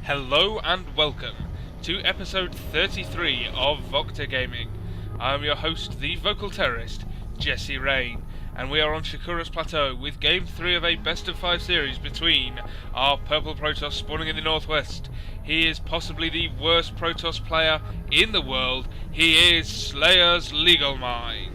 Hello and welcome to episode 33 of VocTer Gaming. I am your host, the vocal terrorist, Jesse Rain, and we are on Shakura's Plateau with Game 3 of a best of 5 series between our purple Protoss spawning in the northwest. He is possibly the worst Protoss player in the world. He is SlayerSLegalMind.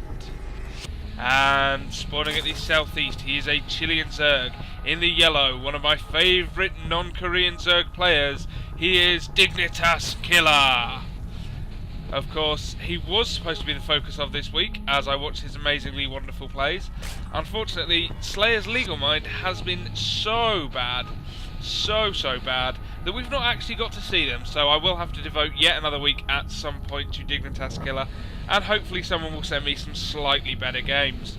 And spawning at the southeast, he is a Chilean Zerg. In the yellow, one of my favourite non-Korean Zerg players, he is dignitas.Killer. Of course, he was supposed to be the focus of this week, as I watched his amazingly wonderful plays. Unfortunately, SlayerSLegalMind has been so bad, so bad, that we've not actually got to see them, so I will have to devote yet another week at some point to dignitas.Killer, and hopefully someone will send me some slightly better games.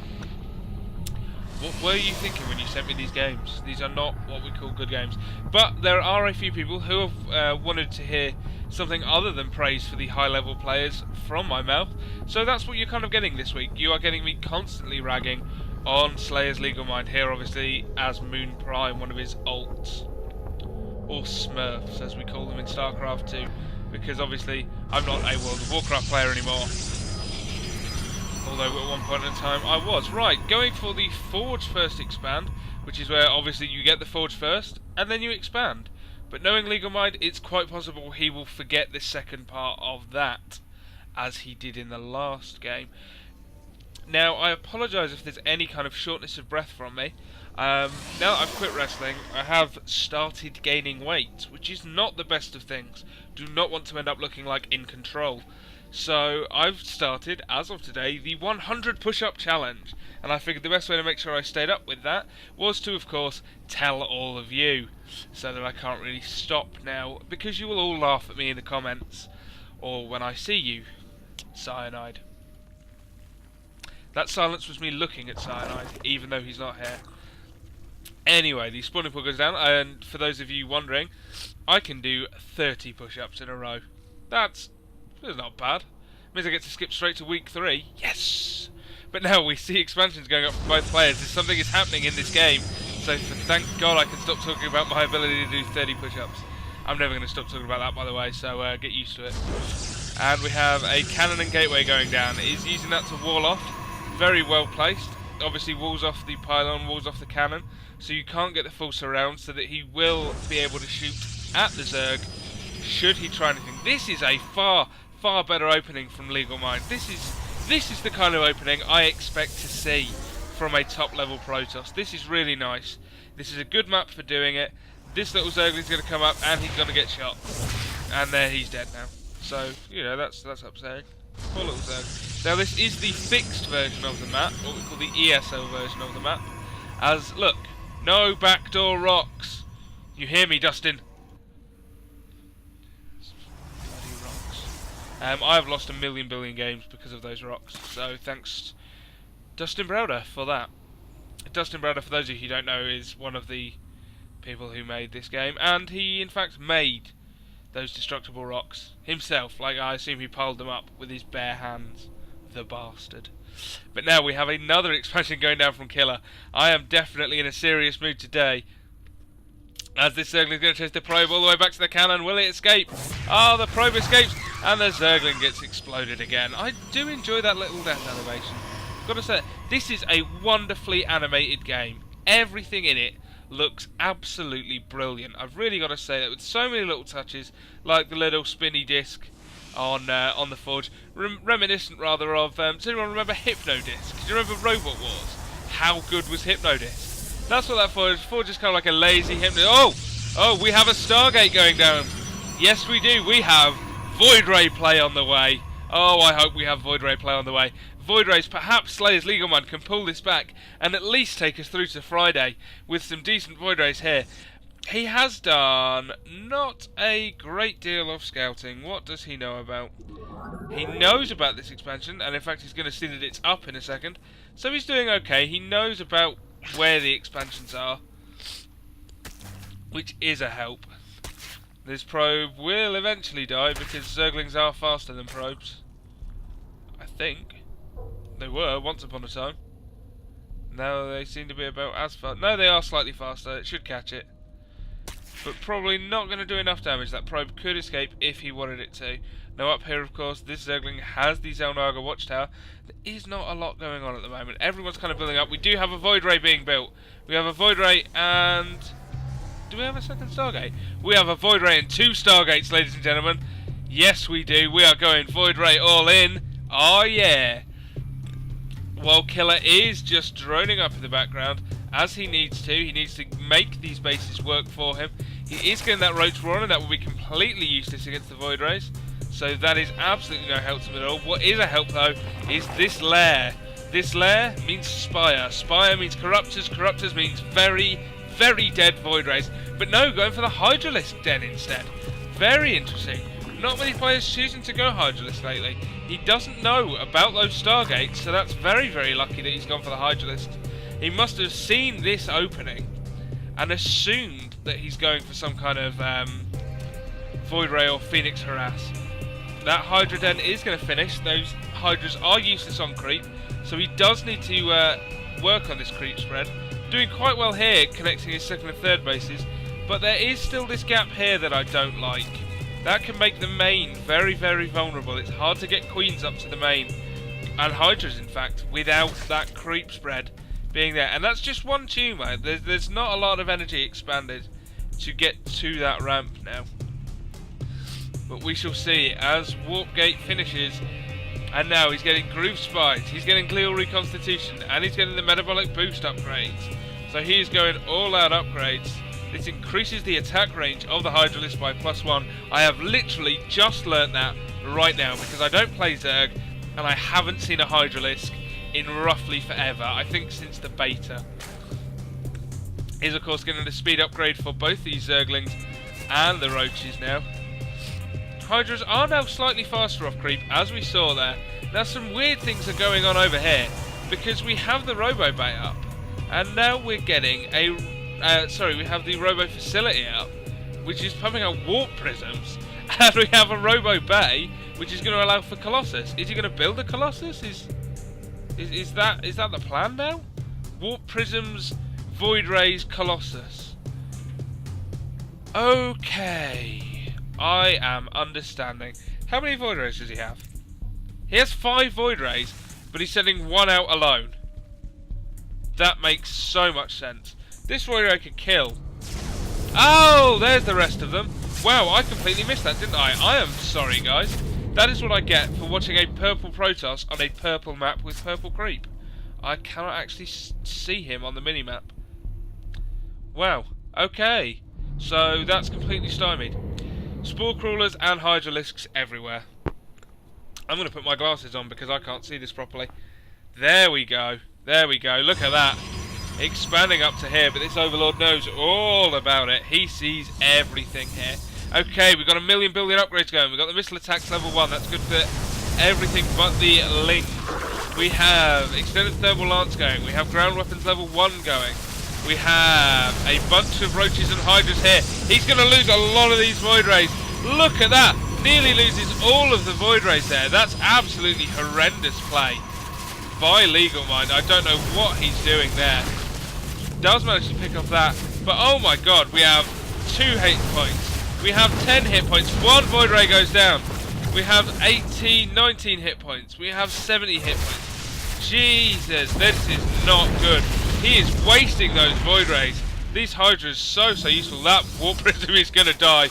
What were you thinking when you sent me these games? These are not what we call good games. But there are a few people who have wanted to hear something other than praise for the high-level players from my mouth. So that's what you're kind of getting this week. You are getting me constantly ragging on SlayerSLegalMind here, obviously, as Moon Prime, one of his ults. Or Smurfs, as we call them in StarCraft 2. Because obviously, I'm not a World of Warcraft player anymore. Although at one point in time I was. Right, going for the Forge first expand, which is where obviously you get the Forge first, and then you expand. But knowing LegalMind, it's quite possible he will forget the second part of that, as he did in the last game. Now, I apologise if there's any kind of shortness of breath from me. Now that I've quit wrestling, I have started gaining weight, which is not the best of things. Do not want to end up looking like In Control. So I've started, as of today, the 100 push-up challenge, and I figured the best way to make sure I stayed up with that was to, of course, tell all of you, so that I can't really stop now, because you will all laugh at me in the comments, or when I see you. Cyanide. That silence was me looking at Cyanide, even though he's not here. Anyway, the spawning pool goes down, and for those of you wondering, I can do 30 push-ups in a row. That's not bad. Means I get to skip straight to week 3. Yes! But now we see expansions going up for both players. Something is happening in this game. So thank God I can stop talking about my ability to do 30 push-ups. I'm never going to stop talking about that, by the way, so get used to it. And we have a cannon and gateway going down. He's using that to wall off. Very well placed. Obviously walls off the pylon, walls off the cannon. So you can't get the full surround, so that he will be able to shoot at the Zerg should he try anything. This is a far better opening from LegalMind. This is the kind of opening I expect to see from a top level Protoss. This is really nice. This is a good map for doing it. This little Zergling's going to come up and he's going to get shot. And there he's dead now. So, you know, that's upsetting. Poor little Zerg. Now this is the fixed version of the map, what we call the ESL version of the map. As, look, no backdoor rocks. You hear me, Dustin? I have lost a million billion games because of those rocks, so thanks Dustin Browder for that. Dustin Browder, for those of you who don't know, is one of the people who made this game, and he in fact made those destructible rocks himself. Like, I assume he piled them up with his bare hands, the bastard. But now we have another expansion going down from Killer. I am definitely in a serious mood today, as this Zergling is going to chase the probe all the way back to the cannon. Will it escape? Oh, the probe escapes, and the Zergling gets exploded again. I do enjoy that little death animation. I've got to say, this is a wonderfully animated game. Everything in it looks absolutely brilliant. I've really got to say that, with so many little touches, like the little spinny disc on the Forge, reminiscent rather of. Does anyone remember Hypnodisc? Do you remember Robot Wars? How good was Hypnodisc? That's what that Forge is kind of like a lazy Hypnodisc. Oh, we have a Stargate going down. Yes, we do. We have Void Ray play on the way. Oh, I hope we have Void Ray play on the way. Void Rays, perhaps SlayerSLegalMind can pull this back and at least take us through to Friday with some decent Void Rays here. He has done not a great deal of scouting. What does he know about? He knows about this expansion, and in fact he's going to see that it's up in a second. So he's doing okay. He knows about where the expansions are, which is a help. This probe will eventually die because Zerglings are faster than probes. I think. They were once upon a time. Now they seem to be about as fast. No, they are slightly faster. It should catch it. but probably not going to do enough damage. That probe could escape if he wanted it to. Now up here, of course, this Zergling has the Zelnaga watchtower. There is not a lot going on at the moment. Everyone's kind of building up. We do have a Void Ray being built. We have a Void Ray and... do we have a second Stargate? We have a Void Ray and 2 Stargates, ladies and gentlemen. Yes, we do. We are going Void Ray all in. Oh, yeah. While Killer is just droning up in the background, as he needs to. He needs to make these bases work for him. He is getting that Roach Roar, and that will be completely useless against the Void Rays. So that is absolutely no help to him at all. What is a help, though, is this lair. This lair means Spire. Spire means Corruptors. Corruptors means very, very dead Void Rays. But no, going for the Hydralisk Den instead. Very interesting. Not many players choosing to go Hydralisk lately. He doesn't know about those Stargates, so that's very, very lucky that he's gone for the Hydralisk. He must have seen this opening and assumed that he's going for some kind of Void Ray or Phoenix Harass. That Hydra Den is going to finish. Those Hydras are useless on creep, so he does need to work on this creep spread. Doing quite well here, connecting his second and third bases, but there is still this gap here that I don't like. That can make the main very, very vulnerable. It's hard to get queens up to the main, and Hydras in fact, without that creep spread being there. And that's just one tumor. There's not a lot of energy expanded to get to that ramp now. But we shall see as Warp Gate finishes. And now he's getting Groove Spines, he's getting Glial Reconstitution, and he's getting the Metabolic Boost upgrades. So he is going all out upgrades. This increases the attack range of the Hydralisk by +1. I have literally just learnt that right now because I don't play Zerg and I haven't seen a Hydralisk in roughly forever. I think since the beta. He's of course getting the speed upgrade for both these Zerglings and the Roaches now. Hydras are now slightly faster off creep, as we saw there. Now some weird things are going on over here, because we have the Robo Bay up, and now we're getting a... we have the Robo Facility up, which is pumping out Warp Prisms, and we have a Robo Bay, which is going to allow for Colossus. Is he going to build a Colossus? Is that the plan now? Warp Prisms, Void Rays, Colossus. Okay. I am understanding. How many Void Rays does he have? He has 5 Void Rays, but he's sending 1 out alone. That makes so much sense. This Void Ray could kill. Oh, there's the rest of them. Wow, I completely missed that, didn't I? I am sorry, guys. That is what I get for watching a purple Protoss on a purple map with purple creep. I cannot actually see him on the minimap. Wow, okay. So that's completely stymied. Spore Crawlers and Hydralisks everywhere. I'm going to put my glasses on because I can't see this properly. There we go. There we go. Look at that. Expanding up to here, but this Overlord knows all about it. He sees everything here. Okay, we've got a million billion upgrades going. We've got the missile attacks level 1. That's good for everything but the link. We have extended thermal lance going. We have ground weapons level 1 going. We have a bunch of Roaches and Hydras here. He's going to lose a lot of these Void Rays. Look at that. Nearly loses all of the Void Rays there. That's absolutely horrendous play by LegalMind. I don't know what he's doing there. Does manage to pick off that. But oh my god, we have 2 hit points. We have 10 hit points. 1 Void Ray goes down. We have 18, 19 hit points. We have 70 hit points. Jesus, this is not good. He is wasting those Void Rays. These Hydras are so useful. That Warp Prism is going to die.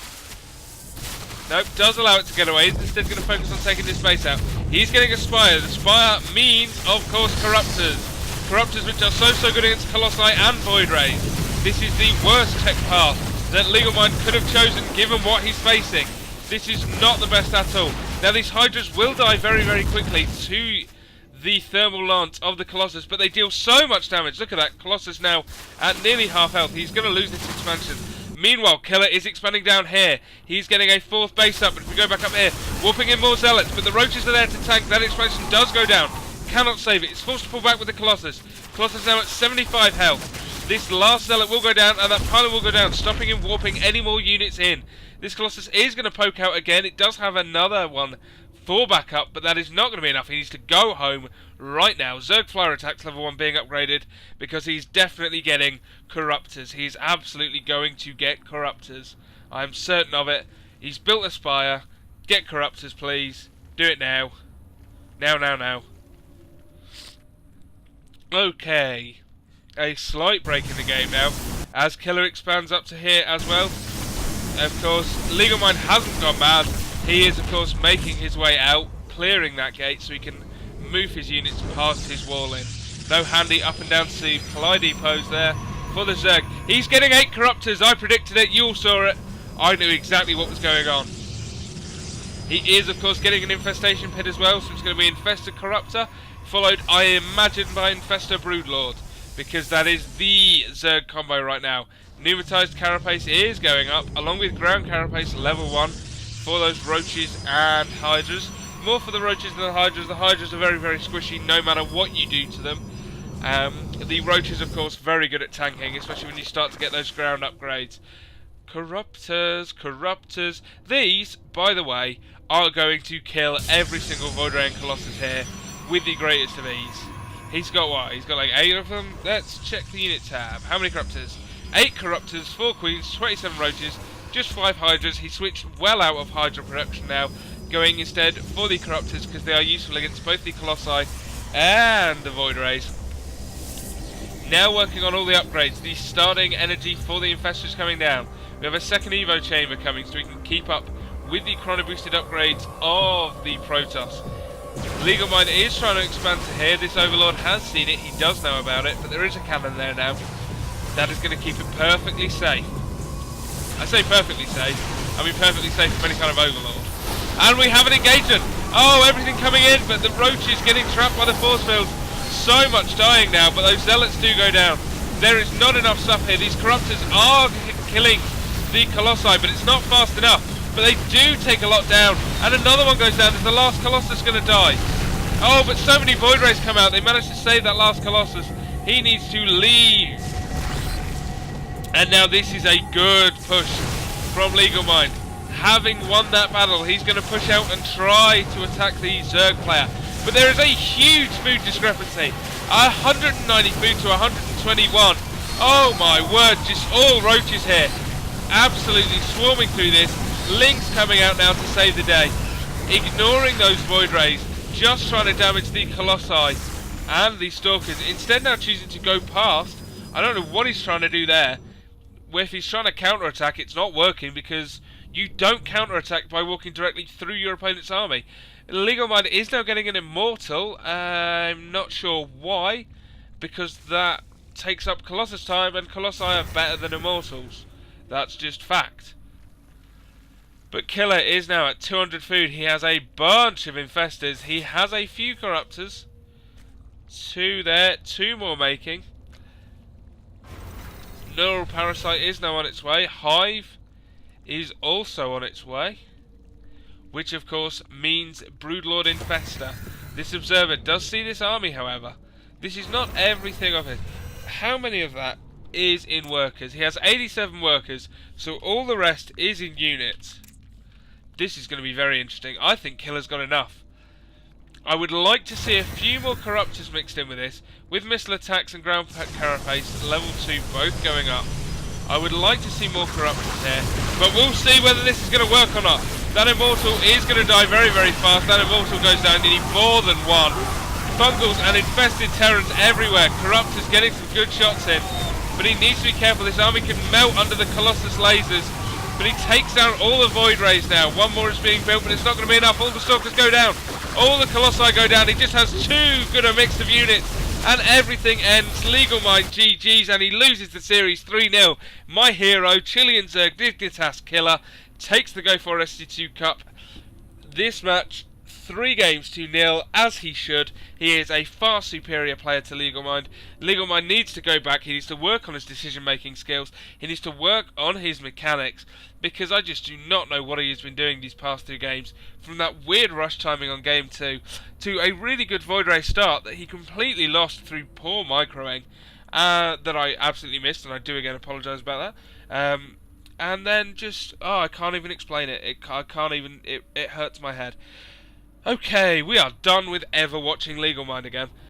Nope, does allow it to get away. He's instead going to focus on taking this base out. He's getting a Spire. The Spire means, of course, Corruptors. Corruptors which are so good against Colossi and Void Rays. This is the worst tech path that LegalMind could have chosen given what he's facing. This is not the best at all. Now these Hydras will die very, very quickly to the thermal lance of the Colossus, but they deal so much damage. Look at that, Colossus now at nearly half health. He's going to lose this expansion. Meanwhile, Killer is expanding down here. He's getting a 4th base up, but if we go back up here, warping in more Zealots, but the Roaches are there to tank. That expansion does go down. Cannot save it. It's forced to pull back with the Colossus. Colossus now at 75 health. This last Zealot will go down, and that pylon will go down, stopping him warping any more units in. This Colossus is going to poke out again. It does have another one for backup, but that is not going to be enough. He needs to go home right now. Zerg Flyer Attack's level 1 being upgraded because he's definitely getting Corruptors. He's absolutely going to get Corruptors. I'm certain of it. He's built a Spire. Get Corruptors, please. Do it now. Now. Okay. A slight break in the game now, as Killer expands up to here as well. Of course, LegalMind hasn't gone mad. He is, of course, making his way out, clearing that gate so he can move his units past his wall in. No handy up and down to see Ply depots there for the Zerg. He's getting 8 Corruptors. I predicted it. You all saw it. I knew exactly what was going on. He is, of course, getting an Infestation Pit as well, so it's going to be Infestor Corruptor, followed, I imagine, by Infestor Broodlord, because that is the Zerg combo right now. Pneumatized Carapace is going up, along with Ground Carapace level 1 for those Roaches and Hydras. More for the Roaches than the Hydras. The Hydras are very, very squishy no matter what you do to them. The Roaches, of course, very good at tanking, especially when you start to get those ground upgrades. Corruptors. These, by the way, are going to kill every single Void Ray and Colossus here with the greatest of ease. He's got what? He's got like 8 of them? Let's check the unit tab. How many Corruptors? 8 Corruptors, 4 Queens, 27 Roaches, just 5 Hydras. He switched well out of Hydra production now, going instead for the Corruptors because they are useful against both the Colossi and the Void Rays. Now working on all the upgrades. The starting energy for the Infestors coming down. We have a second Evo chamber coming so we can keep up with the chrono boosted upgrades of the Protoss. LegalMind is trying to expand to here. This Overlord has seen it, he does know about it, but there is a cannon there now. That is going to keep it perfectly safe. I say perfectly safe, I mean perfectly safe from any kind of Overlord. And we have an engagement! Oh, everything coming in, but the Roach is getting trapped by the force field. So much dying now, but those Zealots do go down. There is not enough stuff here. These Corruptors are killing the Colossi, but it's not fast enough. But they do take a lot down. And another one goes down. Is the last Colossus going to die? Oh, but so many Void Rays come out. They managed to save that last Colossus. He needs to leave. And now this is a good push from LegalMind. Having won that battle, he's going to push out and try to attack the Zerg player. But there is a huge food discrepancy. 190 food to 121. Oh my word, just all Roaches here. Absolutely swarming through this. Lynx coming out now to save the day. Ignoring those Void Rays. Just trying to damage the Colossi and the Stalkers. Instead now choosing to go past. I don't know what he's trying to do there. If he's trying to counter-attack, it's not working because you don't counter-attack by walking directly through your opponent's army. LegalMind is now getting an Immortal. I'm not sure why. Because that takes up Colossus time and Colossi are better than Immortals. That's just fact. But Killer is now at 200 food. He has a bunch of Infestors. He has a few Corruptors. 2 there. 2 more making. Neural Parasite is now on its way. Hive is also on its way. Which of course means Broodlord Infestor. This Observer does see this army, however. This is not everything of it. How many of that is in workers? He has 87 workers, so all the rest is in units. This is going to be very interesting. I think Killer's got enough. I would like to see a few more Corruptors mixed in with this, with missile attacks and ground carapace level 2 both going up. I would like to see more Corruptors here, but we'll see whether this is going to work or not. That Immortal is going to die very, very fast. That Immortal goes down. You need more than one. Fungals and infested Terrans everywhere. Corruptors getting some good shots in, but he needs to be careful. This army can melt under the Colossus lasers. But he takes down all the Void Rays now. One more is being built, but it's not going to be enough. All the Stalkers go down. All the Colossi go down. He just has too good a mix of units. And everything ends. LegalMind GG's, and he loses the series 3-0. My hero, Chilean Zerg, dignitas.Killer, takes the GO4SC2 Cup. This match, 3 games to 0, as he should. He is a far superior player to LegalMind. LegalMind needs to go back. He needs to work on his decision-making skills. He needs to work on his mechanics, because I just do not know what he has been doing these past 2 games. From that weird rush timing on game 2 to a really good Void Ray start that he completely lost through poor microing that I absolutely missed, and I do again apologise about that. And then just, I can't even explain it. I can't even, it hurts my head. Okay, we are done with ever watching LegalMind again.